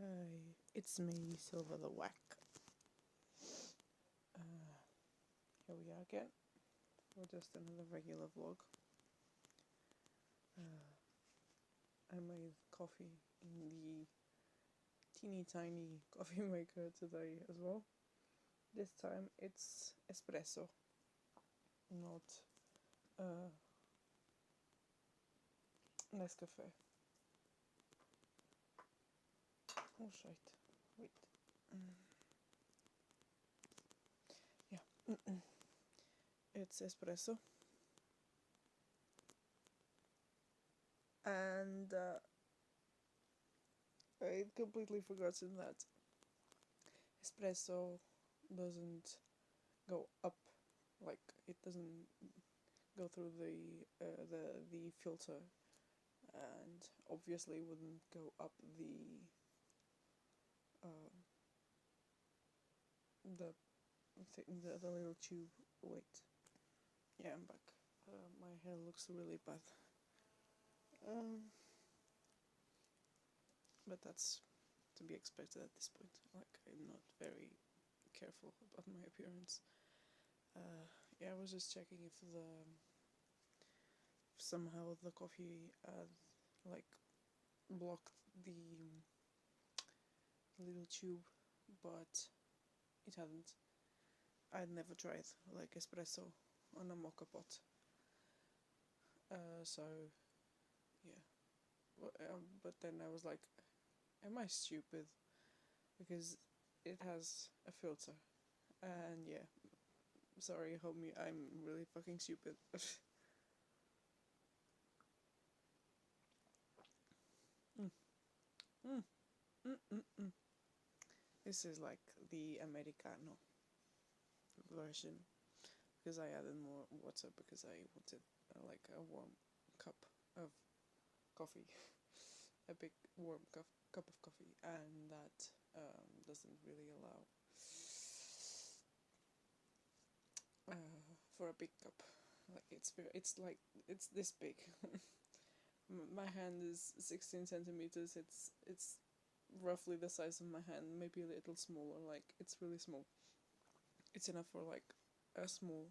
Hi, it's me, Silver the Whack. Here we are again for just another regular vlog. I made coffee in the teeny tiny coffee maker today as well. This time it's espresso, not Nescafe. Oh shit, wait. Yeah, it's espresso. And I'd completely forgotten that espresso doesn't go up, like it doesn't go through the filter, and obviously wouldn't go up the the little tube. Wait, yeah, I'm back. My hair looks really bad, um, but that's to be expected at this point. Like, I'm not very careful about my appearance. Yeah, I was just checking if somehow the coffee like blocked the little tube, but it hadn't. I'd never tried like espresso on a mocha pot. So yeah, but then I was like, am I stupid? Because it has a filter, and yeah, sorry, homie, I'm really fucking stupid. mm, mm, mm. This is like the Americano version because I added more water because I wanted like a warm cup of coffee, a big warm cup of coffee, and that doesn't really allow for a big cup. Like it's this big. My hand is 16 centimeters. It's roughly the size of my hand, maybe a little smaller. Like, it's really small. It's enough for like a small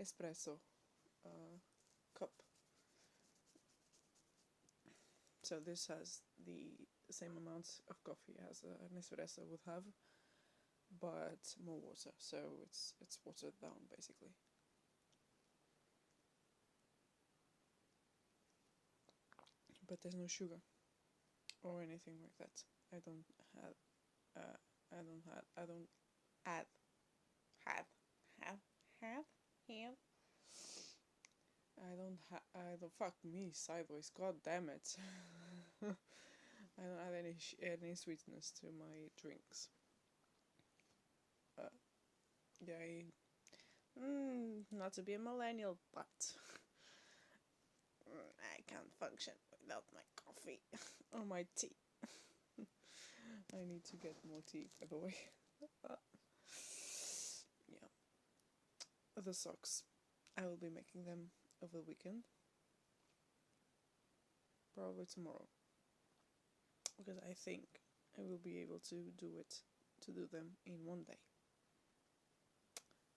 espresso uh, cup. So this has the same amount of coffee as an espresso would have, but more water. So it's watered down basically. But there's no sugar or anything like that. I don't have. Uh, I don't add. Have. Have. Have. Have. I don't. Fuck me sideways. God damn it. I don't add any sweetness to my drinks. Uh, yeah. Not to be a millennial, but I can't function without my coffee or my tea. I need to get more tea, by the way. Yeah. The socks. I will be making them over the weekend. Probably tomorrow. Because I think I will be able to do them in one day.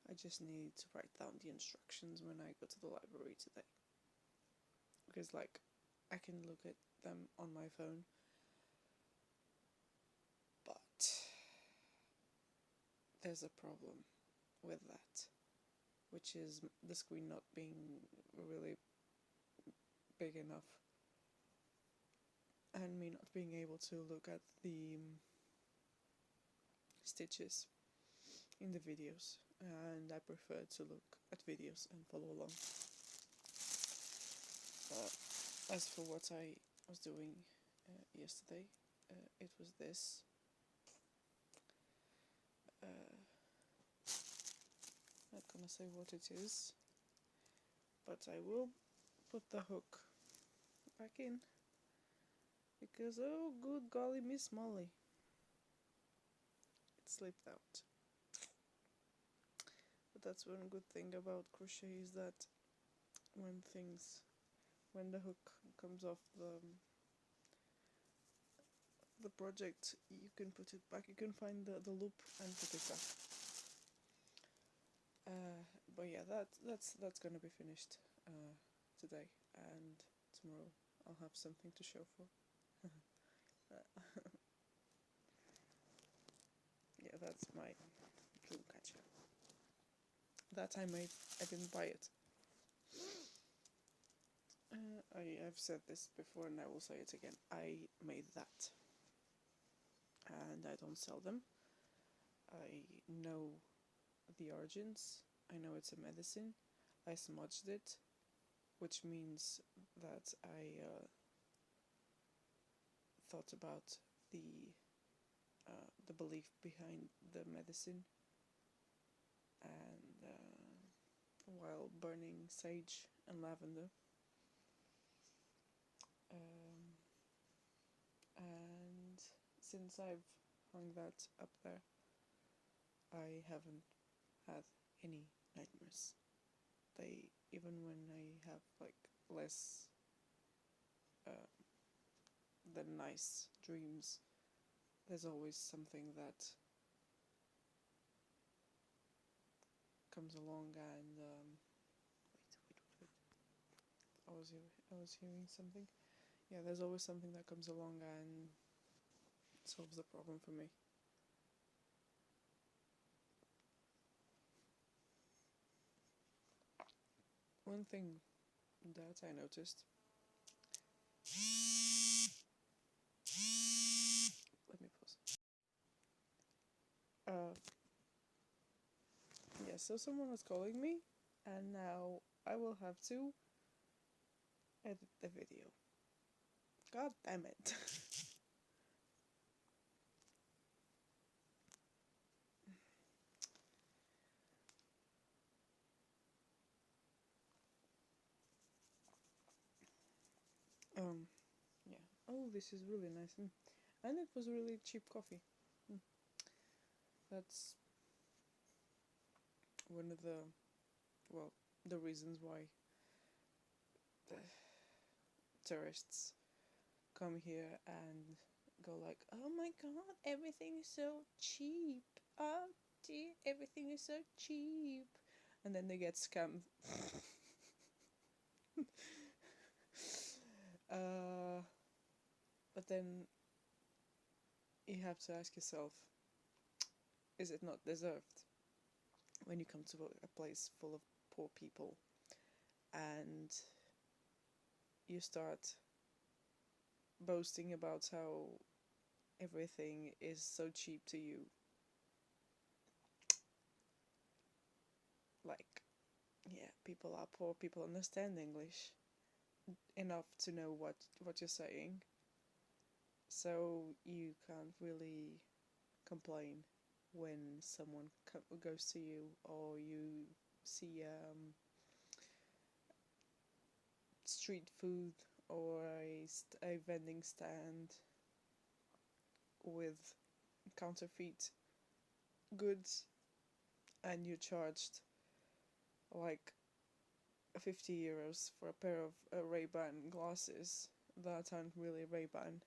I just need to write down the instructions when I go to the library today. Because, like, I can look at them on my phone, but there's a problem with that, which is the screen not being really big enough and me not being able to look at the stitches in the videos, and I prefer to look at videos and follow along. As for what I was doing yesterday, it was this. Not gonna say what it is, but I will put the hook back in because, oh good golly Miss Molly, it slipped out. But that's one good thing about crochet, is that when the hook comes off the project, you can put it back. You can find the loop and put it back. But yeah, that's gonna be finished today, and tomorrow I'll have something to show for. Yeah, that's my dream catcher. That I made. I didn't buy it. I've said this before and I will say it again. I made that. And I don't sell them. I know the origins. I know it's a medicine. I smudged it, which means that I thought about the belief behind the medicine, and while burning sage and lavender. And since I've hung that up there, I haven't had any nightmares. They, even when I have like less than nice dreams, there's always something that comes along and wait. I was hearing something. Yeah, there's always something that comes along and solves the problem for me. One thing that I noticed. Let me pause. Yeah, so someone was calling me, and now I will have to edit the video. God damn it. Yeah. Oh, this is really nice. And it was really cheap coffee. That's one of the reasons why the tourists come here and go like, oh my god, everything is so cheap. Oh dear, everything is so cheap. And then they get scammed. But then you have to ask yourself, is it not deserved when you come to a place full of poor people and you start boasting about how everything is so cheap to you? Like, yeah, people are poor, people understand English enough to know what you're saying, so you can't really complain when someone goes to you or you see street food or a vending stand with counterfeit goods and you're charged like 50 euros for a pair of Ray-Ban glasses that aren't really Ray-Ban.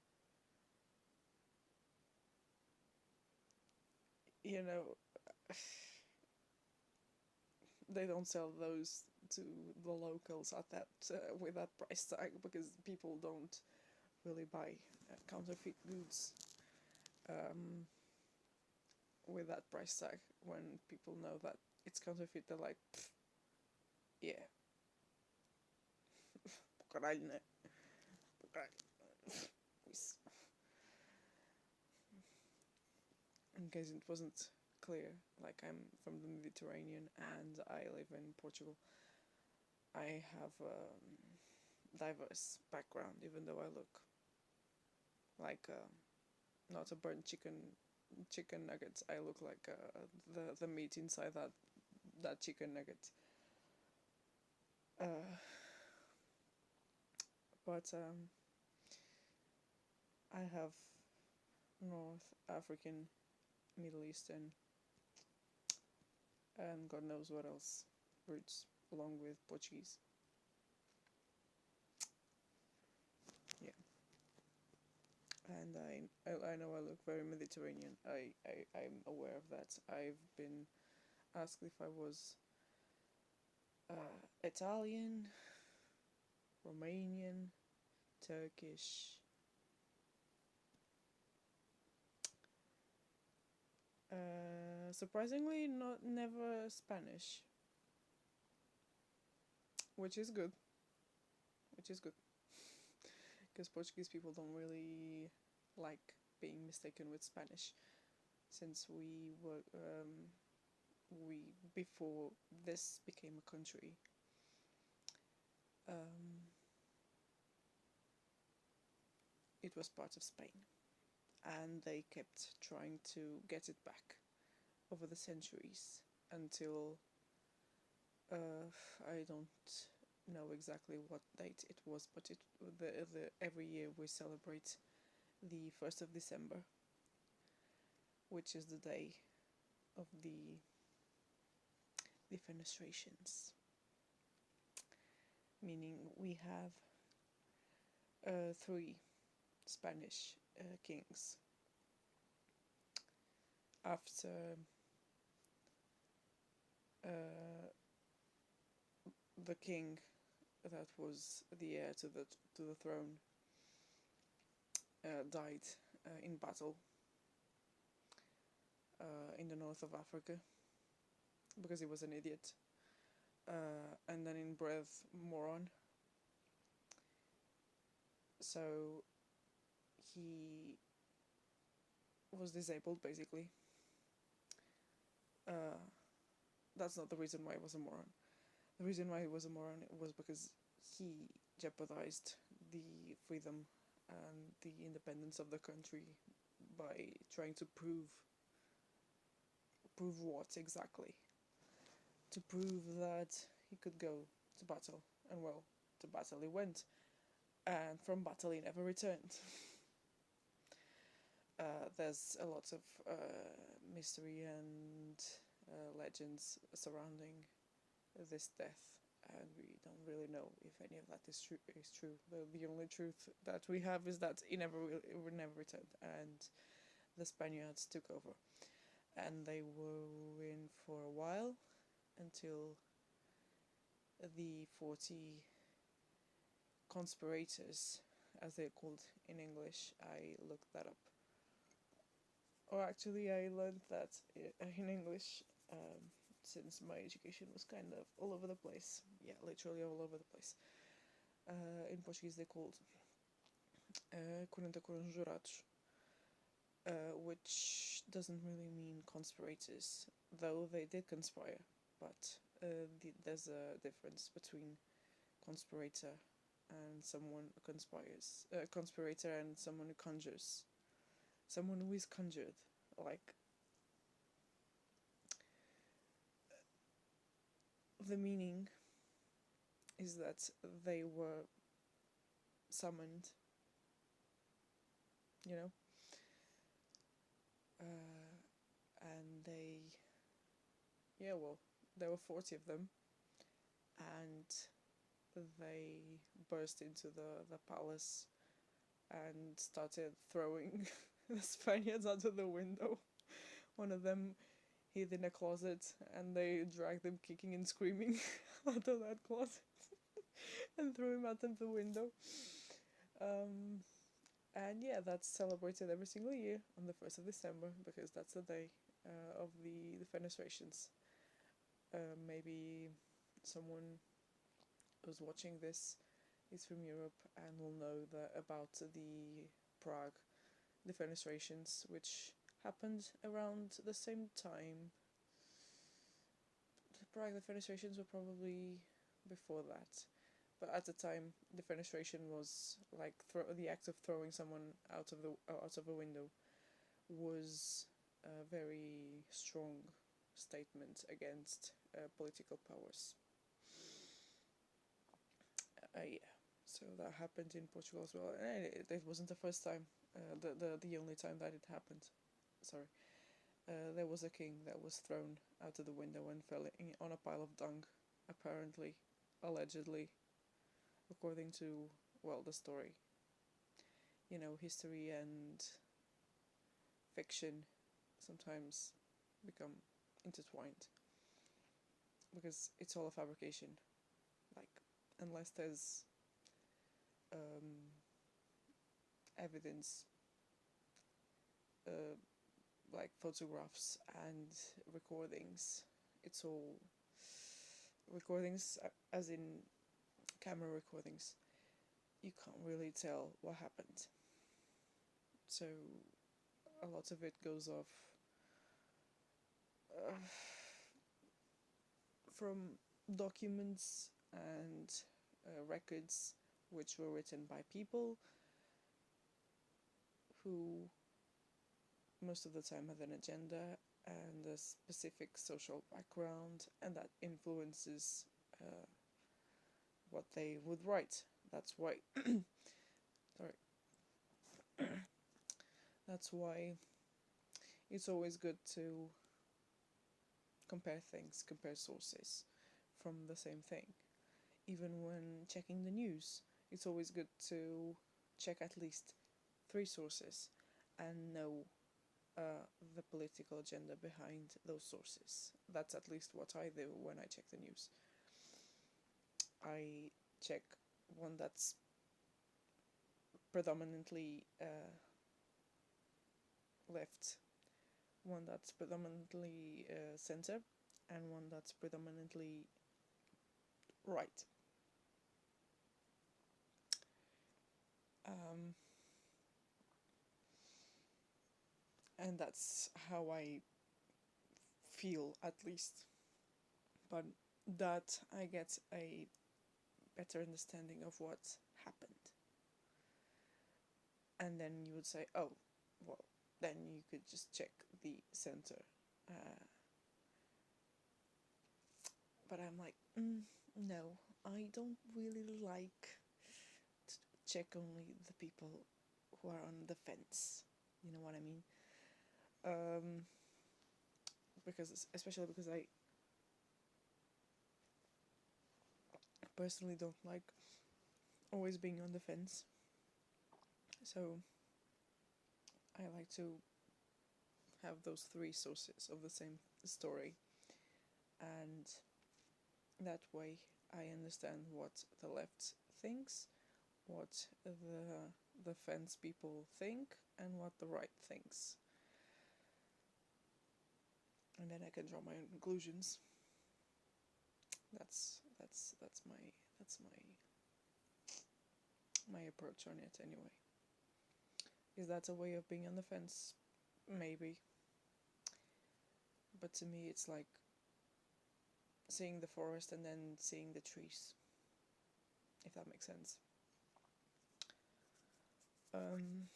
You know, they don't sell those to the locals at that with that price tag because people don't really buy counterfeit goods with that price tag. When people know that it's counterfeit, they're like, yeah, caralho, né? In case it wasn't clear, like I'm from the Mediterranean and I live in Portugal. I have a diverse background, even though I look like not a burnt chicken nuggets. I look like the meat inside that chicken nugget. But I have North African, Middle Eastern, and God knows what else roots, along with Portuguese. Yeah. And I know I look very Mediterranean. I'm aware of that. I've been asked if I was Italian, Romanian, Turkish. Surprisingly, not never Spanish, which is good. Which is good because Portuguese people don't really like being mistaken with Spanish, since we before this became a country. Um, it was part of Spain, and they kept trying to get it back over the centuries until I don't know exactly what date it was, but the every year we celebrate the 1st of December, which is the day of the defenestrations, meaning we have three Spanish kings after uh, the king that was the heir to the throne died in battle in the north of Africa because he was an idiot, and then in breath moron. So he was disabled basically. Uh, that's not the reason why he was a moron. The reason why he was a moron was because he jeopardized the freedom and the independence of the country by trying to prove what exactly? To prove that he could go to battle, and well, to battle he went, and from battle he never returned. There's a lot of mystery and legends surrounding this death, and we don't really know if any of that is true. The only truth that we have is that he never returned, and the Spaniards took over, and they were in for a while until the 40 conspirators, as they're called in English. I looked that up. Or actually, I learned that in English, since my education was kind of all over the place. Yeah, literally all over the place. In Portuguese, they're called 40 conjurados, which doesn't really mean conspirators, though they did conspire. But there's a difference between conspirator and someone who conspires. Conspirator and someone who conjures. Someone who is conjured. Like, the meaning is that they were summoned, you know? And yeah, well, there were 40 of them, and they burst into the palace and started throwing the Spaniards out of the window. One of them hid in a closet, and they dragged him kicking and screaming out of that closet and threw him out of the window. And yeah, that's celebrated every single year on the 1st of December because that's the day of the fenestrations. Maybe someone who's watching this is from Europe and will know that about the Prague defenestrations, which happened around the same time. The Prague defenestrations were probably before that, but at the time, defenestration was like the act of throwing someone out of a window was a very strong statement against political powers. Yeah, so that happened in Portugal as well, and it wasn't the first time. The only time that it happened. Sorry. There was a king that was thrown out of the window and fell on a pile of dung, apparently, allegedly, according to, well, the story. history and fiction sometimes become intertwined because it's all a fabrication. Like, unless there's um, evidence, uh, like photographs and recordings, it's all recordings, as in camera recordings. You can't really tell what happened. So a lot of it goes off uh, from documents and records which were written by people who most of the time had an agenda and a specific social background, and that influences uh, what they would write. That's why, sorry, that's why it's always good to compare things, compare sources from the same thing. Even when checking the news, it's always good to check at least three sources and know the political agenda behind those sources. That's at least what I do when I check the news. I check one that's predominantly left, one that's predominantly center, and one that's predominantly right. Um, and that's how I feel, at least. But that I get a better understanding of what happened. And then you would say, oh, well, then you could just check the center. Uh, but I'm like, no, I don't really like to check only the people who are on the fence. You know what I mean? Um, because especially because I personally don't like always being on the fence. So I like to have those three sources of the same story, and that way I understand what the left thinks, what the fence people think, and what the right thinks, and then I can draw my own conclusions. That's my approach on it anyway. Is that a way of being on the fence? Maybe. But to me it's like seeing the forest and then seeing the trees, if that makes sense. Um,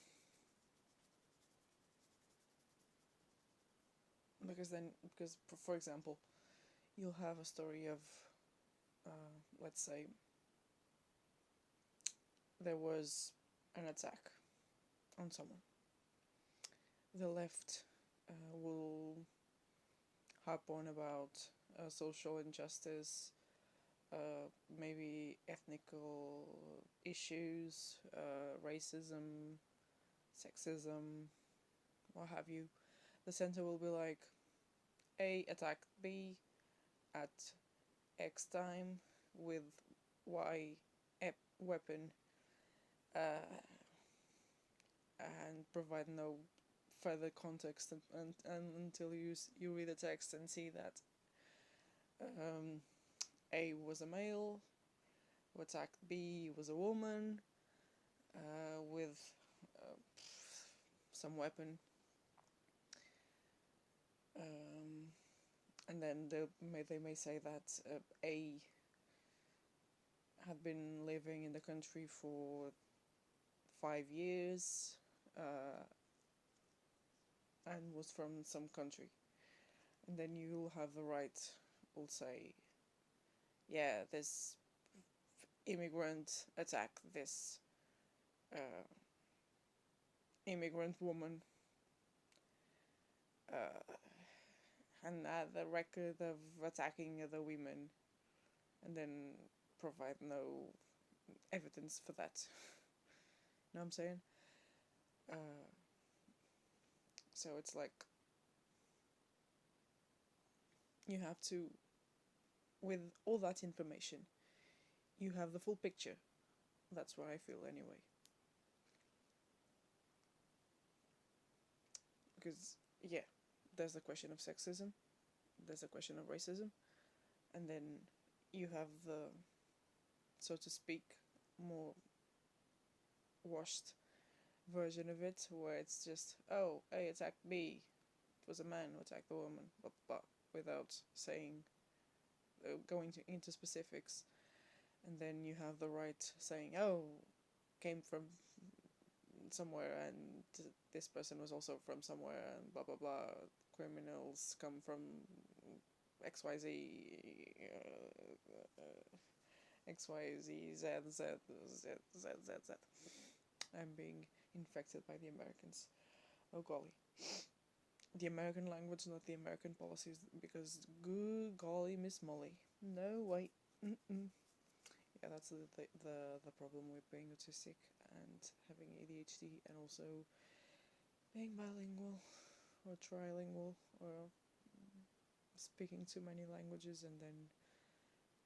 because for example, you'll have a story of, let's say, there was an attack on someone. The left will harp on about social injustice, maybe ethnical issues, racism, sexism, what have you. The center will be like, A attacked B at X time with Y weapon, uh, and provide no further context and until you read the text and see that um, A was a male who attacked B was a woman with uh, some weapon, and then they may say that A had been living in the country for 5 years and was from some country, and then you'll have the right will say, yeah, this immigrant attacked this uh, immigrant woman, uh, and had the record of attacking other women, and then provide no evidence for that. You know what I'm saying? Uh, so it's like you have to, with all that information, you have the full picture. That's what I feel anyway. Because, yeah, there's the question of sexism, there's a question of racism, and then you have the, so to speak, more washed version of it, where it's just, oh, A attacked B, it was a man who attacked the woman, blah, blah, blah, without saying, into specifics. And then you have the right saying, oh, came from somewhere, and this person was also from somewhere, and blah blah blah. Criminals come from XYZ, XYZ, Z. I'm being infected by the Americans. Oh golly. The American language, not the American policies, because good golly, Miss Molly. No, wait. Mm-mm. Yeah, that's the problem with being autistic and having ADHD, and also being bilingual or trilingual or speaking too many languages, and then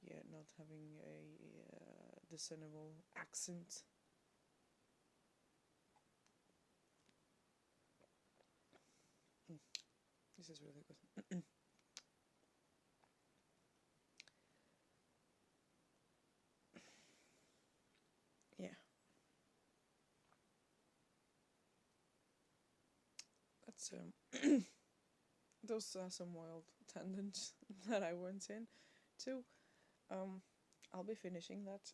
yeah, not having a discernible accent. Mm, this is really good. Yeah, that's those are some wild tangents that I went in to. Um, I'll be finishing that,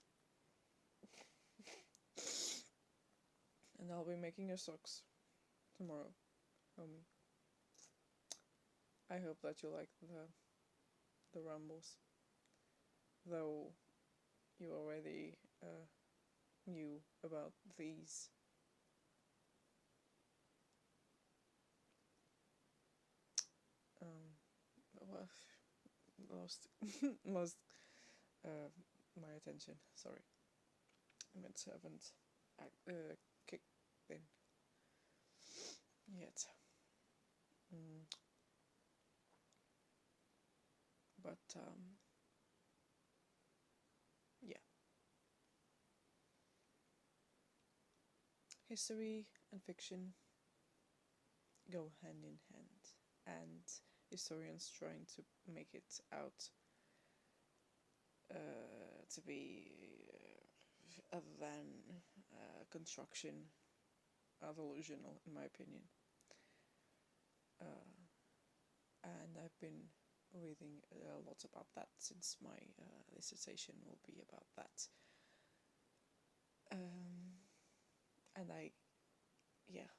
and I'll be making your socks tomorrow, homie. I hope that you like the rambles, though you already knew about these. Well, lost lost uh, my attention. Sorry, mints haven't kicked in yet. Mm, but yeah, history and fiction go hand in hand, and historians trying to make it out to be other than construction, delusional, in my opinion. Uh, and I've been reading a lot about that, since my dissertation will be about that. And yeah,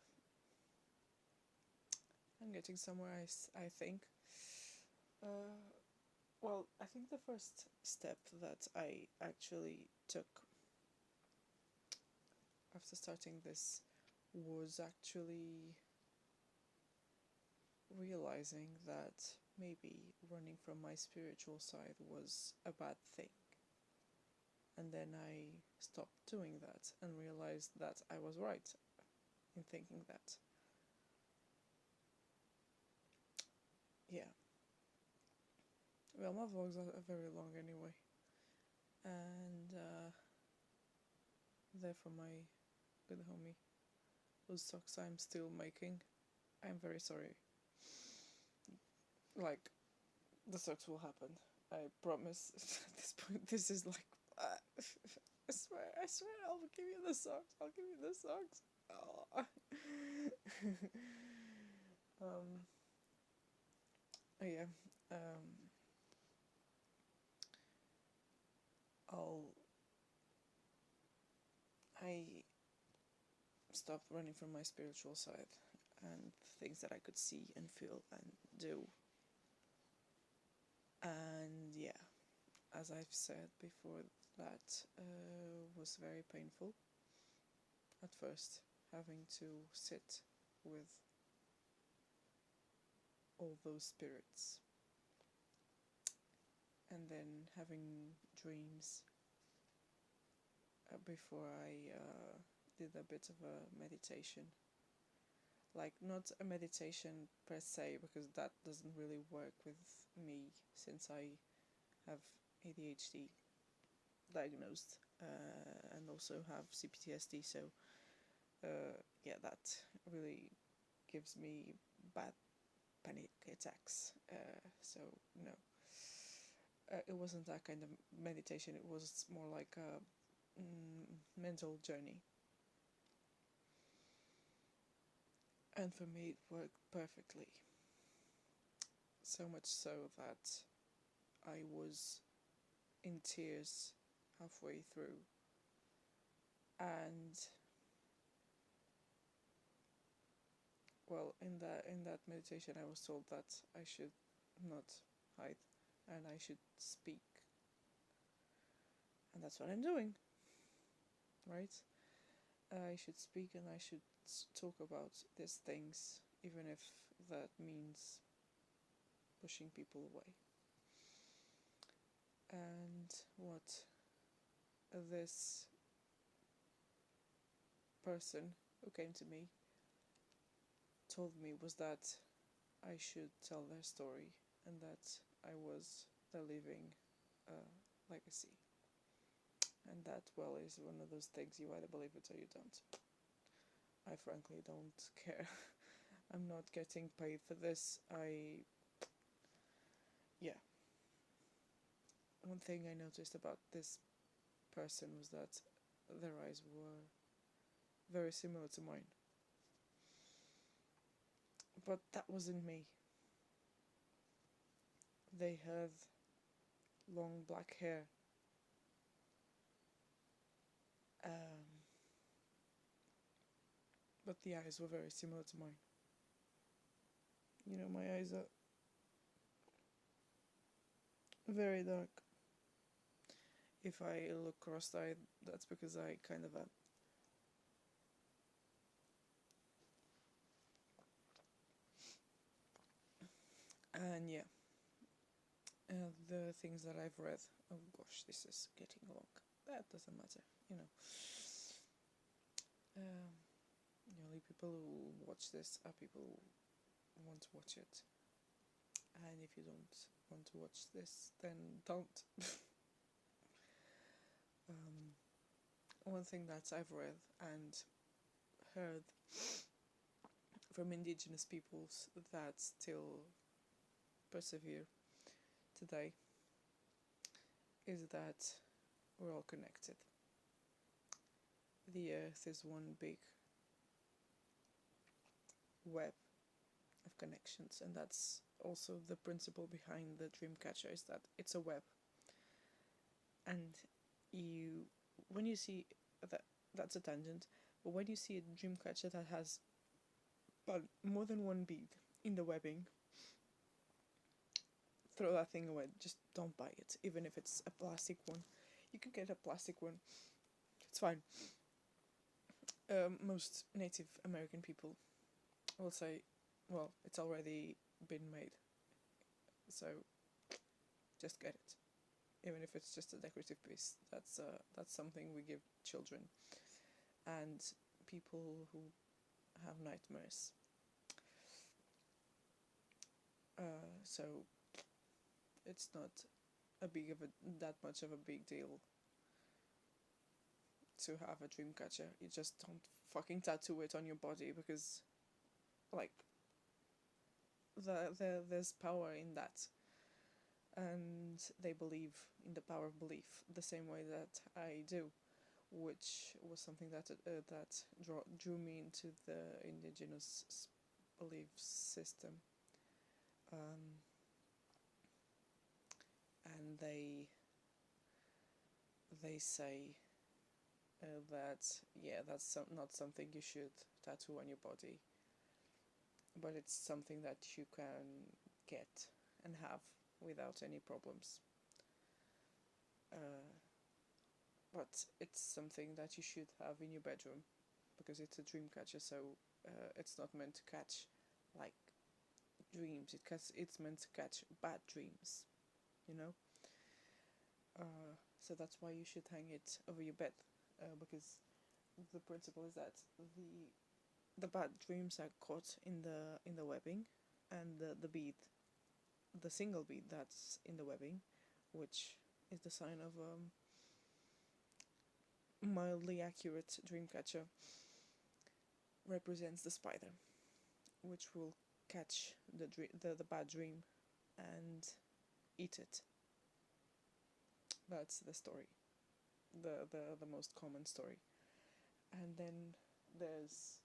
I'm getting somewhere. I think. Uh, well, I think the first step that I actually took after starting this was actually realizing that maybe running from my spiritual side was a bad thing. And then I stopped doing that and realized that I was right in thinking that. Yeah. Well, my vlogs are very long anyway. And they're for my good homie, whose socks I'm still making. I'm very sorry. Like, the socks will happen. I promise. At this point, this is like, I swear, I'll give you the socks. I'll give you the socks. Oh. um. Oh yeah. Um. I'll. I stopped running from my spiritual side and things that I could see and feel and do. And yeah, as I've said before, that was very painful at first, having to sit with all those spirits, and then having dreams before I did a bit of a meditation like not a meditation per se, because that doesn't really work with me since I have ADHD diagnosed, and also have CPTSD. So yeah, that really gives me bad panic attacks. So no, it wasn't that kind of meditation. It was more like a mental journey, and for me it worked perfectly. So much so that I was in tears halfway through, and well, in that meditation I was told that I should not hide and I should speak, and that's what I'm doing, right? I should speak and I should talk about these things, even if that means pushing people away. And what this person who came to me told me was that I should tell their story and that I was the living legacy. And that, well, is one of those things you either believe it or you don't. I frankly don't care. I'm not getting paid for this. Yeah. One thing I noticed about this person was that their eyes were very similar to mine. But that wasn't me. They had long black hair. Um, but the eyes were very similar to mine. You know, my eyes are very dark. If I look cross-eyed, that's because I kind of am. And yeah, the things that I've read. Oh gosh, this is getting long. That doesn't matter, you know. The only people who watch this are people who want to watch it. And if you don't want to watch this, then don't. One thing that I've read and heard from indigenous peoples that still persevere today is that we're all connected. The earth is one big web of connections, and that's also the principle behind the dream catcher, is that it's a web. And you, when you see that, that's a tangent, but when you see a dream catcher that has more than one bead in the webbing, throw that thing away. Just don't buy it, even if it's a plastic one. You can get a plastic one, it's fine. Most Native American people will say, well, it's already been made, so just get it. Even if it's just a decorative piece, that's something we give children and people who have nightmares. So it's not that much of a big deal to have a dream catcher. You just don't fucking tattoo it on your body, because like there's power in that, and they believe in the power of belief the same way that I do, which was something that drew me into the indigenous belief system. And they say that yeah, that's not something you should tattoo on your body, but it's something that you can get and have without any problems. But it's something that you should have in your bedroom, because it's a dream catcher, so it's not meant to catch like dreams. It's meant to catch bad dreams, you know. So that's why you should hang it over your bed, because the principle is that the bad dreams are caught in the webbing, and the bead, the single bead that's in the webbing, which is the sign of mildly accurate dream catcher, represents the spider, which will catch the bad dream and eat it. That's the story, the most common story. And then there's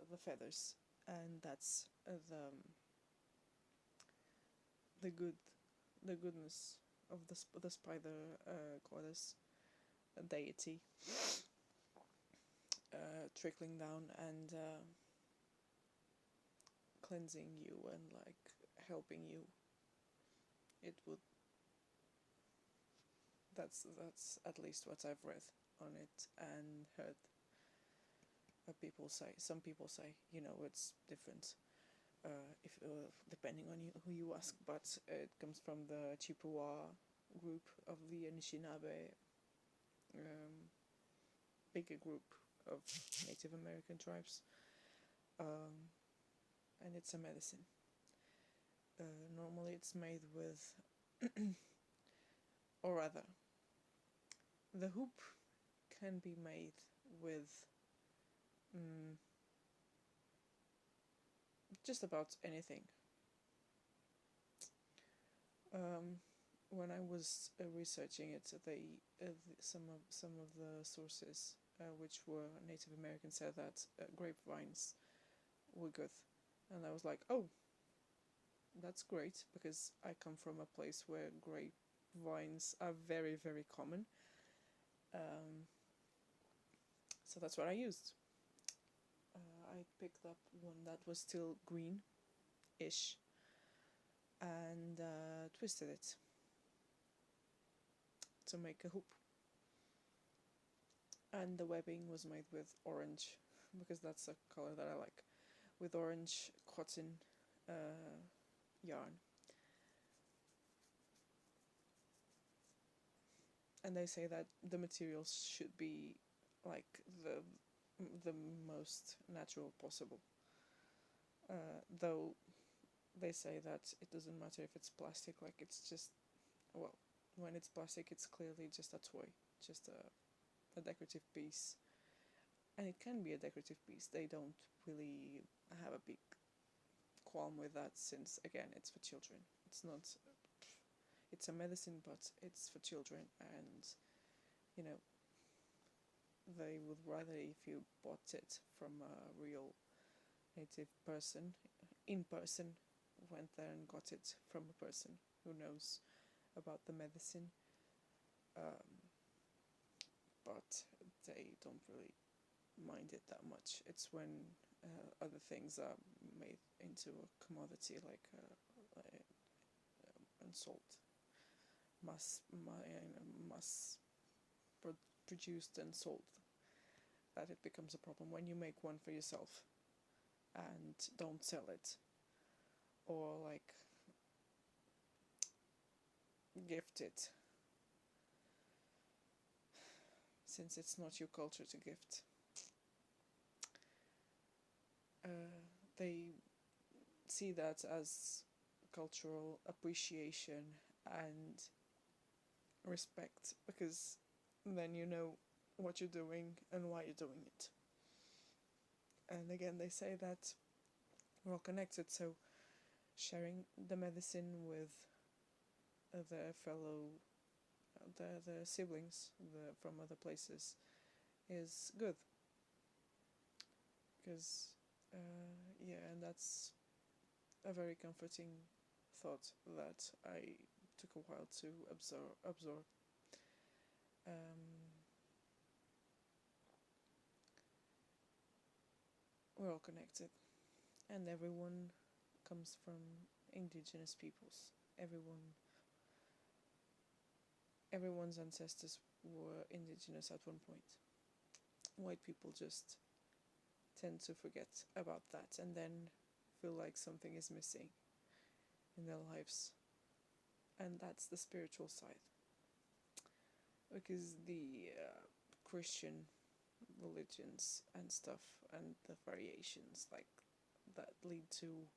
the feathers, and that's the good the goodness of the spider goddess deity trickling down and cleansing you and like helping you. It would that's at least what I've read on it and heard people say. Some people say, it's different. If depending on who you ask, but it comes from the Chippewa group of the Anishinaabe, bigger group of Native American tribes, and it's a medicine. Normally, it's made with, or rather, the hoop can be made with just about anything. When I was researching it, some of the sources, which were Native American, said that grapevines were good, and I was like, oh, that's great, because I come from a place where grapevines are very, very common. So that's what I used. I picked up one that was still green-ish and twisted it to make a hoop. And the webbing was made with orange, because that's a color that I like, with orange cotton yarn. And they say that the materials should be like the most natural possible. Though they say that it doesn't matter if it's plastic, like it's just, well, when it's plastic, it's clearly just a toy, just a decorative piece. And it can be a decorative piece. They don't really have a big qualm with that, since, again, it's for children. It's not, it's a medicine, but it's for children, and, they would rather if you bought it from a real native person, in person, went there and got it from a person who knows about the medicine. But they don't really mind it that much. It's when other things are made into a commodity, like and sold, mass produced and sold, that it becomes a problem. When you make one for yourself and don't sell it, or like gift it, since it's not your culture to gift, they see that as cultural appreciation and respect, because then you know what you're doing and why you're doing it. And again, they say that we're all connected, so sharing the medicine with their fellow, the siblings from other places is good. Because, and that's a very comforting thought that I took a while to absorb. We're all connected, and everyone comes from indigenous peoples. Everyone's ancestors were indigenous at one point. White people just tend to forget about that, and then feel like something is missing in their lives. And that's the spiritual side. Because the Christian, religions and stuff, and the variations like that lead to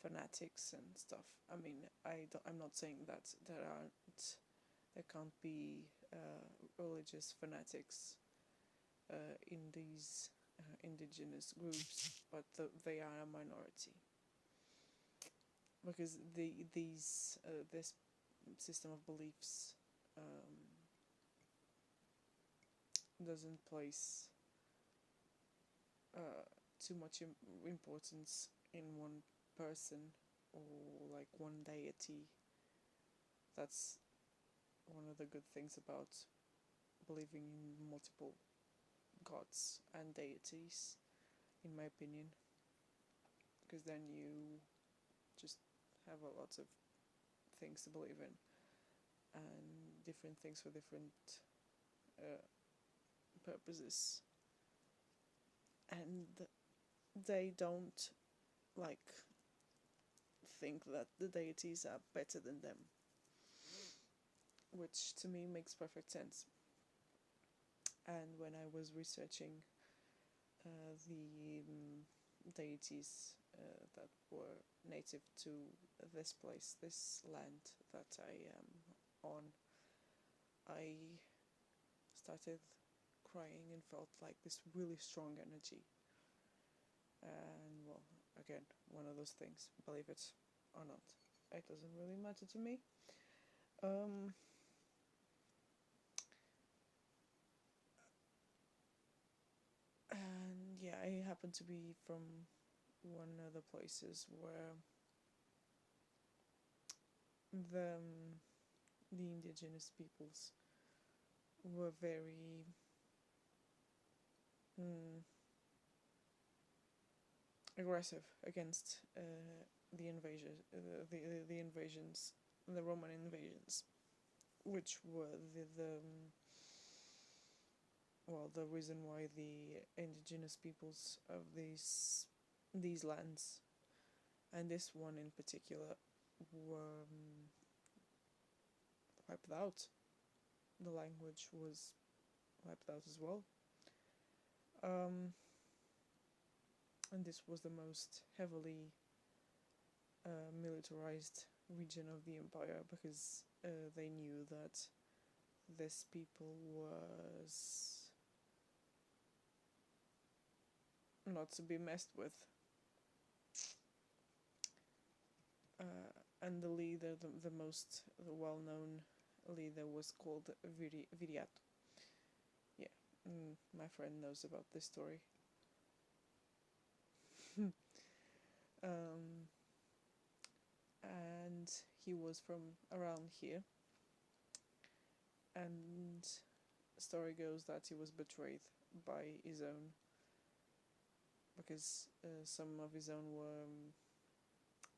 fanatics and stuff. I mean, I'm not saying that there can't be religious fanatics in these indigenous groups, but they are a minority because this system of beliefs doesn't place too much importance in one person or like one deity. That's one of the good things about believing in multiple gods and deities, in my opinion, because then you just have a lot of things to believe in and different things for different uh, purposes, and they don't like think that the deities are better than them, which to me makes perfect sense. And when I was researching the deities that were native to this place, this land that I am on, I started crying and felt like this really strong energy. And well, again, one of those things, believe it or not, it doesn't really matter to me. Um, and yeah, I happen to be from one of the places where the the indigenous peoples were very mm, aggressive against the invasion, the invasions, the Roman invasions, which were the reason why the indigenous peoples of these lands, and this one in particular, were wiped out. The language was wiped out as well. And this was the most heavily militarized region of the empire because they knew that this people was not to be messed with. And the leader, the most well-known leader, was called Viriato. Yeah, my friend knows about this story. um, and he was from around here. And the story goes that he was betrayed by his own, because some of his own were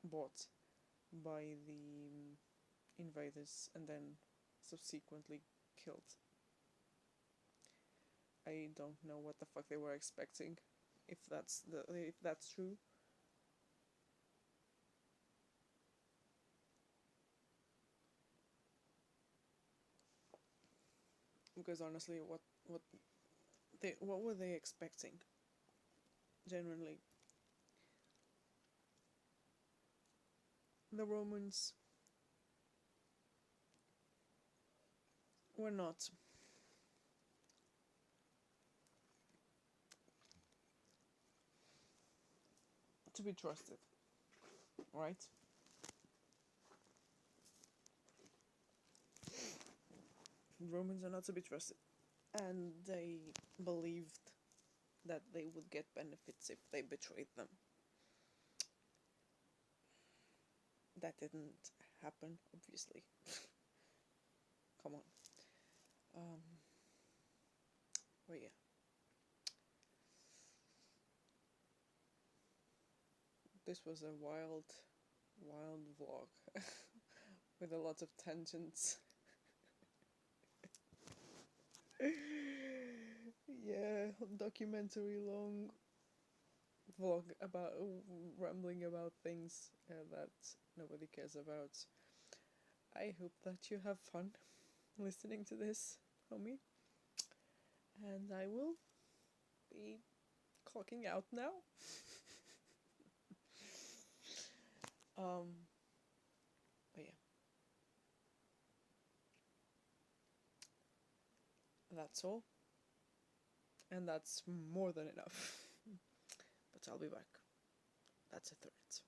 bought by the invaders and then subsequently killed. I don't know what the fuck they were expecting, if that's true. Because honestly, what were they expecting? Genuinely, the Romans were not to be trusted, right? Romans are not to be trusted, and they believed that they would get benefits if they betrayed them. That didn't happen, obviously. Come on. Um, but yeah, this was a wild, wild vlog with a lot of tangents. Yeah, documentary long vlog about rambling about things that nobody cares about. I hope that you have fun listening to this, homie, and I will be clocking out now. But yeah, that's all. And that's more than enough. But I'll be back. That's a threat.